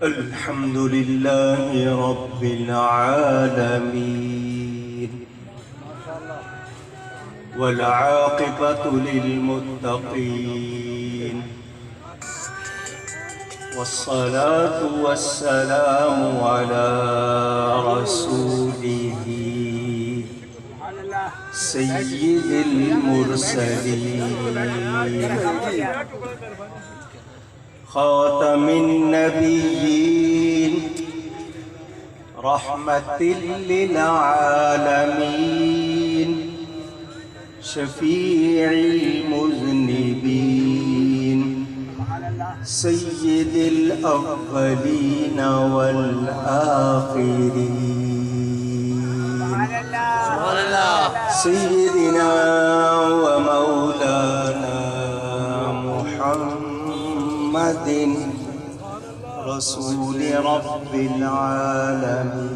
الحمد لله رب العالمين والعاقبة للمتقين والصلاة والسلام على رسوله سيد المرسلين خاتم النبيين رحمة للعالمين شفيع المذنبين سيد الأولين والآخرين سيدنا ومولانا محمد رسول رب العالمين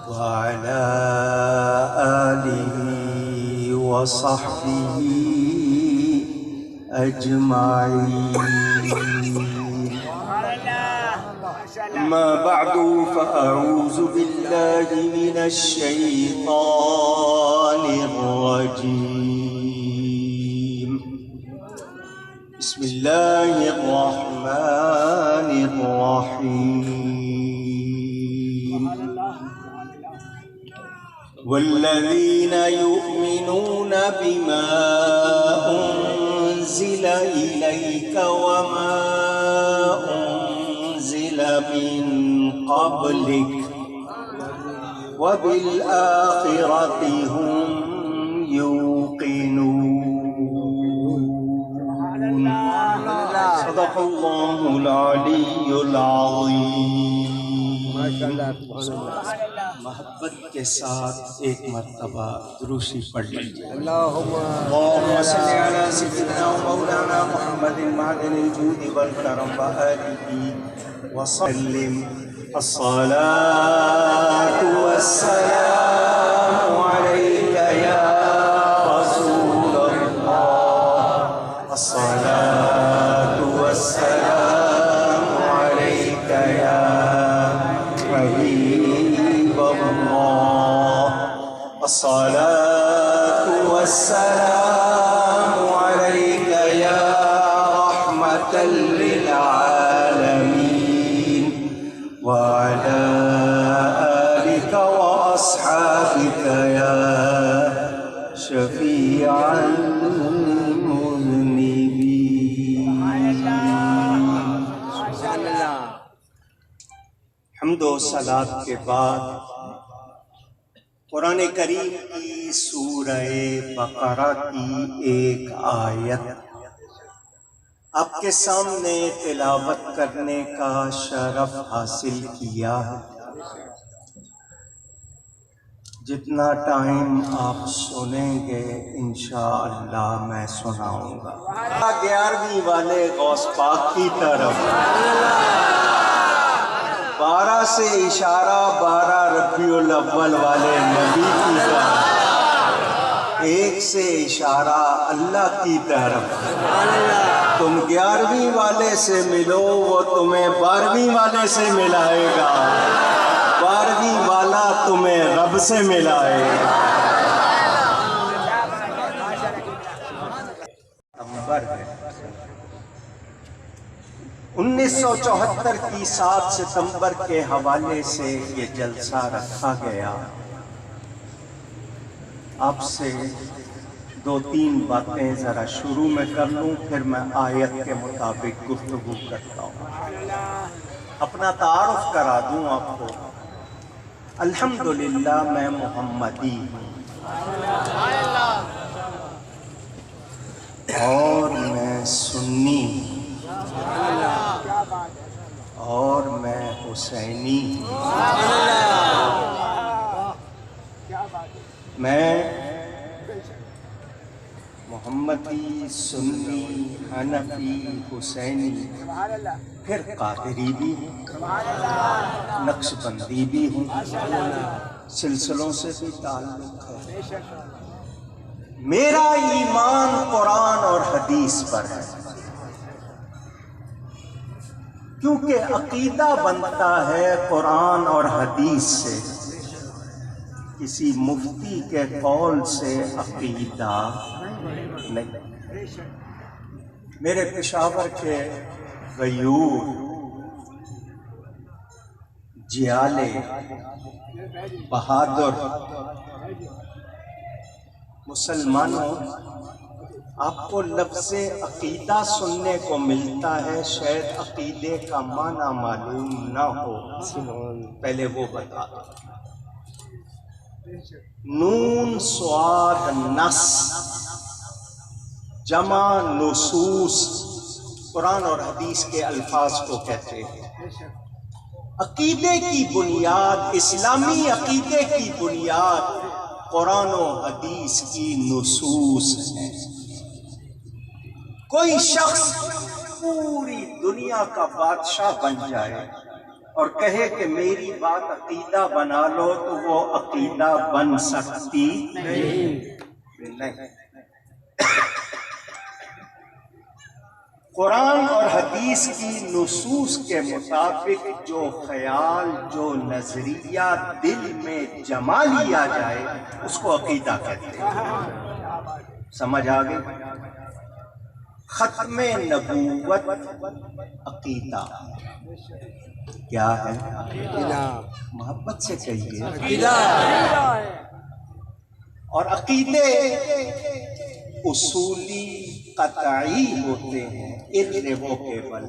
وعلى آله وصحبه أجمعين. أما بعد فأعوذ بالله من الشيطان الرجيم. بسم الله الرحمن الرحيم. والذين يؤمنون بما أنزل إليك وما أنزل من قبلك وبالآخرة هم يوقنون. صدق الله العلی العظیم. محبت کے ساتھ ایک مرتبہ دروشی پڑھ لیجیے. اللہم صل علی سیدنا مولانا محمد معدن الجود والکرم وآلہ وسلم. الصلاة والسلام علیک یا رسول اللہ. الصلاة والسلام علیک یا حبیب اللہ. الصلاة والسلام علیک یا رحمة للعالمین وعلى آلك وأصحابك يا شفيع المذنبين. حمد و صلاۃ کے بعد قرآن کریم کی سورہ بقرہ کی ایک آیت آپ کے سامنے تلاوت کرنے کا شرف حاصل کیا ہے. جتنا ٹائم آپ سنیں گے انشاءاللہ میں سناؤں گا. 11ویں والے غوث پاک کی طرف 12 سے اشارہ 12 ربیع الاول والے نبی کی طرف 1 سے اشارہ اللہ کی طرف. تم 11ویں والے سے ملو وہ تمہیں 12ویں والے سے ملائے گا. 12ویں والا تمہیں رب سے ملائے گا. نمبر ہے 1974 کی 7 ستمبر کے حوالے سے یہ جلسہ رکھا گیا. آپ سے 2-3 باتیں ذرا شروع میں کر لوں پھر میں آیت کے مطابق گفتگو کرتا ہوں. اپنا تعارف کرا دوں آپ کو. الحمدللہ میں محمدی ہوں اور میں سنی ہوں اور میں حسینی ہوں. میں محمدی، سنی، حنفی، حسینی، پھر قادری بھی ہوں، نقش بندی بھی ہوں. سلسلوں سے بھی تعلق ہے. میرا ایمان قرآن اور حدیث پر ہے. کیونکہ عقیدہ بنتا ہے قرآن اور حدیث سے، کسی مفتی کے قول سے عقیدہ نہیں۔ میرے پشاور کے غیور، جیالے، بہادر مسلمانوں، آپ کو لفظ عقیدہ سننے کو ملتا ہے، شاید عقیدے کا معنی معلوم نہ ہو، پہلے وہ بتا دو۔ نون صاد نص جمع نصوص قرآن اور حدیث کے الفاظ کو کہتے ہیں۔ عقیدے کی بنیاد، اسلامی عقیدے کی بنیاد قرآن و حدیث کی نصوص ہے۔ کوئی شخص پوری دنیا کا بادشاہ بن جائے اور کہے کہ میری بات عقیدہ بنا لو، تو وہ عقیدہ بن سکتی نہیں۔ قرآن اور حدیث کی نصوص کے مطابق جو خیال، جو نظریہ دل میں جما لیا جائے، اس کو عقیدہ کہتے ہیں۔ سمجھ آ گئی؟ ختم نبوت عقیدہ کیا ہے؟ محبت سے کہیے عقیدہ۔ اور عقیدے اصولی قطعی ہوتے ہیں، irrevocable،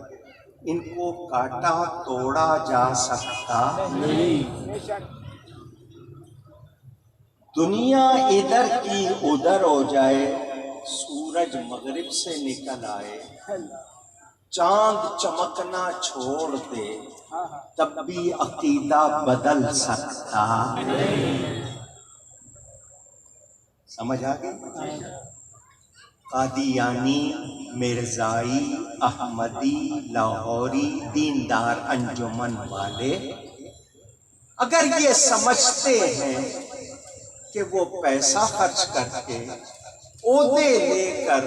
ان کو کاٹا توڑا جا سکتا نہیں۔ دنیا ادھر کی ادھر ہو جائے، سورج مغرب سے نکل آئے، چاند چمکنا چھوڑ دے، تب بھی عقیدہ بدل سکتا نہیں۔ سمجھ آ گئی؟ قادیانی، مرزائی، احمدی، لاہوری، دیندار انجمن والے اگر یہ سمجھتے ہیں کہ وہ پیسہ خرچ کر کے، عہدے لے کر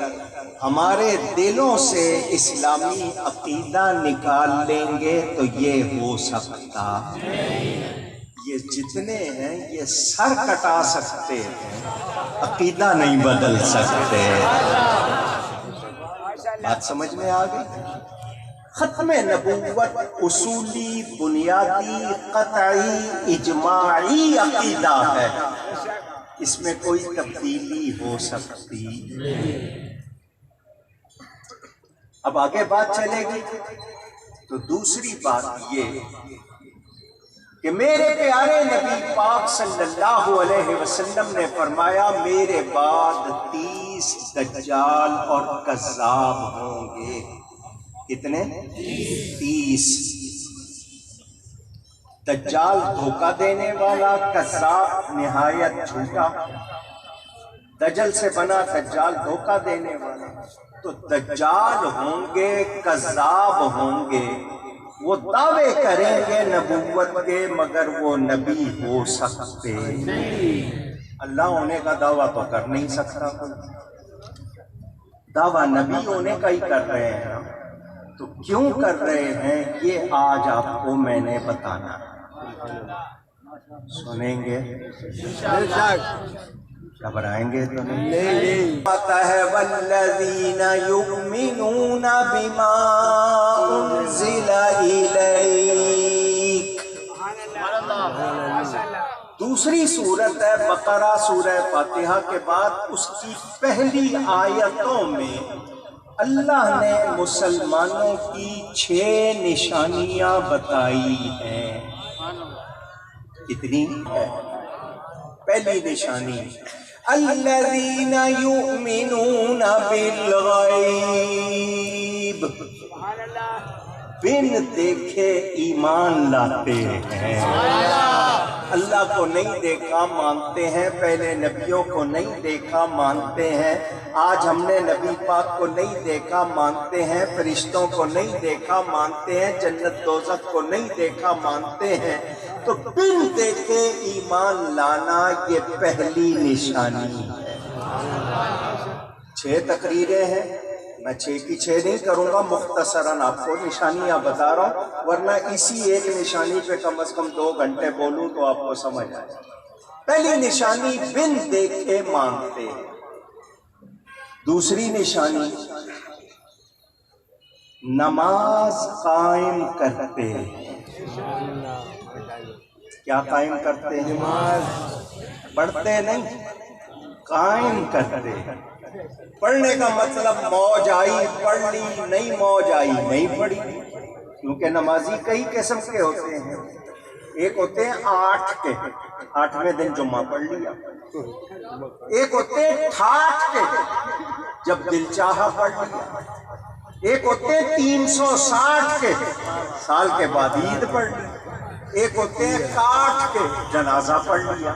ہمارے دلوں سے اسلامی عقیدہ نکال لیں گے، تو یہ ہو سکتا نہیں۔ یہ جتنے ہیں یہ سر کٹا سکتے ہیں، عقیدہ نہیں بدل سکتے۔ بات سمجھ میں آ گئی؟ ختم نبوت اصولی، بنیادی، قطعی، اجماعی عقیدہ ہے، اس میں کوئی تبدیلی ہو سکتی نہیں۔ اب آگے بات چلے گی تو دوسری بات یہ کہ میرے پیارے نبی پاک صلی اللہ علیہ وسلم نے فرمایا، میرے بعد 30 دجال اور کذاب ہوں گے۔ کتنے؟ 30۔ دجال دھوکہ دینے والا، کذاب نہایت جھوٹا۔ دجل سے بنا دجال دھوکہ دینے والا۔ تو دجال ہوں گے، کذاب ہوں گے، وہ دعوے کریں گے نبوت کے، مگر وہ نبی ہو سکتے نہیں۔ اللہ ہونے کا دعویٰ تو کر نہیں سکتا کوئی، دعویٰ نبی ہونے کا ہی کر رہے ہیں ہم۔ تو کیوں کر رہے ہیں یہ آج آپ کو میں نے بتانا ہے۔ سنیں گے؟ گھبرائیں گے تو نہیں؟ آتا ہے والذین یؤمنون بما انزل الیک۔ دوسری صورت ہے بقرہ، سورہ فاتحہ کے بعد اس کی پہلی آیتوں میں اللہ نے مسلمانوں کی 6 نشانیاں بتائی ہیں۔ کتنی ہے؟ پہلی نشانی الذین یؤمنون بالغیب، بن دیکھے ایمان لاتے ہیں۔ اللہ کو نہیں دیکھا مانتے ہیں، پہلے نبیوں کو نہیں دیکھا مانتے ہیں، آج ہم نے نبی پاک کو نہیں دیکھا مانتے ہیں، فرشتوں کو نہیں دیکھا مانتے ہیں، جنت دوزخ کو نہیں دیکھا مانتے ہیں۔ تو بن دیکھے ایمان لانا یہ پہلی نشانی ہے۔ 6 تقریریں ہیں، میں 6 کی 6 نہیں کروں گا، مختصراً آپ کو نشانیاں بتا رہا ہوں، ورنہ اسی ایک نشانی پہ کم از کم 2 گھنٹے بولوں تو آپ کو سمجھ آئے۔ پہلی نشانی بن دیکھے مانگتے، دوسری نشانی نماز قائم کرتے۔ کیا قائم کرتے ہیں؟ نماز پڑھتے نہیں، قائم کرتے۔ پڑھنے کا مطلب موج آئی پڑھ لی، نہیں موج آئی نہیں پڑھی، کیونکہ نمازی کئی قسم کے ہوتے ہیں۔ ایک ہوتے ہیں 8 کے، 8ویں دن جمعہ پڑھ لیا۔ ایک ہوتے ہیں 68 کے، جب دل چاہا پڑھ لیا۔ ایک ہوتے ہیں 360 کے، سال کے بعد عید پڑھ لی۔ ایک ہوتے ہیں 60 کے، جنازہ پڑھ لیا۔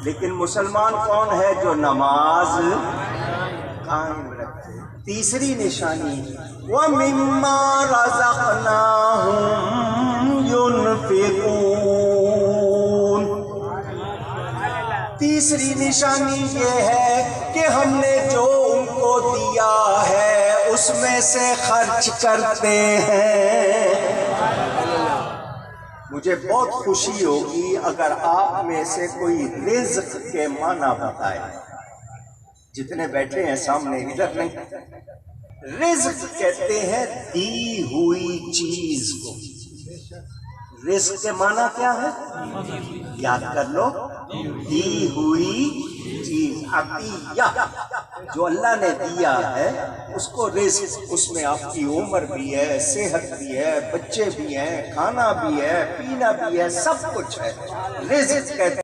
لیکن مسلمان کون ہے جو نماز قائم رکھتے؟ تیسری نشانی وَمِمَّا رَزَقْنَاهُمْ يُنْفِقُونَ۔ تیسری نشانی یہ ہے کہ ہم نے جو ان کو دیا ہے اس میں سے خرچ کرتے ہیں۔ مجھے بہت خوشی ہوگی اگر آپ میں سے کوئی رزق کے معنی بتائے، جتنے بیٹھے ہیں سامنے، ادھر نہیں۔ رزق کہتے ہیں دی ہوئی چیز کو۔ رزق کے معنی کیا ہے؟ یاد کر لو، دی ہوئی چیز، عطیہ، جو اللہ نے دیا ہے اس کو رزق۔ اس میں آپ کی عمر بھی ہے، صحت بھی ہے، بچے بھی ہیں، کھانا بھی ہے، پینا بھی ہے، سب کچھ ہے۔ رزق کہتے ہیں